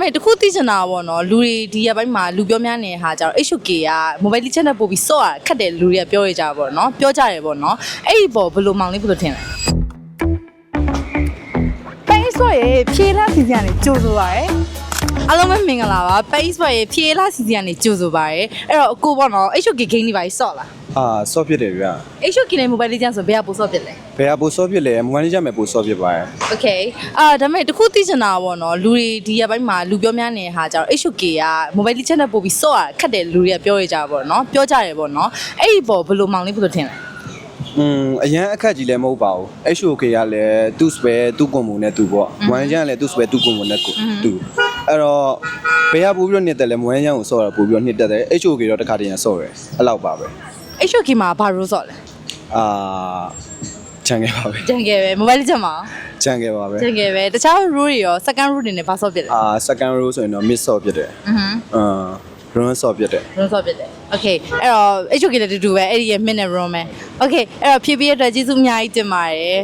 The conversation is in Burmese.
မဲ့တခုသိချင်တာပေါ့နော်လူတွေဒီရက်ပိုင်းမှာလူပြောများနေတာကြတော့ HOK က mobile legend နဲ့ပို့ပြီးစော့ရခတ်တယ်လူတွေကပြောရကြပါတော့နော်ပြောကြတယ်ပေါ့နော်အဲ့ဒီပေါ်ဘယ်လိုမောင်လေးဘယ်လိုထင်လဲ Pace ရဲ့ဖြေးလားစီစီကနေကြိုးဆိုပါရယ် အားလုံးပဲမင်္ဂလာပါ Pace ရဲ့ဖြေးလားစီစီကနေကြိုဆိုပါရယ်အဲ့တော့အကိုပေါ့နော် HOK game တွေပါစော့လား ဆော့ဖြစ်တယ်ဗျာ HOK နဲ့ mobile legend ဆိုဘယ်ကပို့စော့ဖြစ်လဲ ဘယ်ဟာပိုဆော့ဖြစ်လဲမွန်လေးကြမယ်ပိုဆော့ဖြစ်ပါရဲ့ Okay ဒါပေမဲ့တခုသိချင်တာပေါ့နော်လူတွေဒီရက်ပိုင်းမှာလူပြောများနေတာကြတော့ HOK က mobile legend နဲ့ပို့ပြီးစော့ရခတ်တယ်လူတွေကပြောရကြပါတော့နော်ပြောကြတယ်ပေါ့နော်အဲ့ဒီပေါ်ဘယ်လိုမောင်လေးဘယ်လိုထင်လဲ အရန်အခက်ကြီးလည်းမဟုတ်ပါဘူး HOK ကလည်းသူ့စပယ်သူ့ကွန်မုံနဲ့သူပေါ့မွန်လေးကြကလည်းသူ့စပယ်သူ့ကွန်မုံနဲ့သူအဲ့တော့ဘယ်ဟာပို့ပြီးတော့နှစ်တက်လဲမွန်လေးကြကိုဆော့တာပို့ပြီးတော့နှစ်တက်တယ် HOK တော့တစ်ခါတည်းရဆော့တယ်အဲ့လောက်ပါပဲ HOK မှာဘာလို့စော့လဲ ချန်ခဲ့ပါပဲ ဂျန်ကယ်ပဲ mobile legend မှာ ချန်ခဲ့ပါပဲ ဂျန်ကယ်ပဲတခြား rule တွေရော second rule တွေနဲ့ဘာစော့ဖြစ်လဲ second row ဆိုရင်တော့ miss ဆော့ဖြစ်တယ်run ဆော့ဖြစ်တယ် run စော့ဖြစ်တယ် Okay အဲ့တော့ HOK လည်းတူတူပဲအဲ့ဒီရဲ့ minute run ပဲ Okay အဲ့တော့ဖြည်းဖြည်းအတွက်ကျေးဇူးအများကြီးတင်ပါတယ်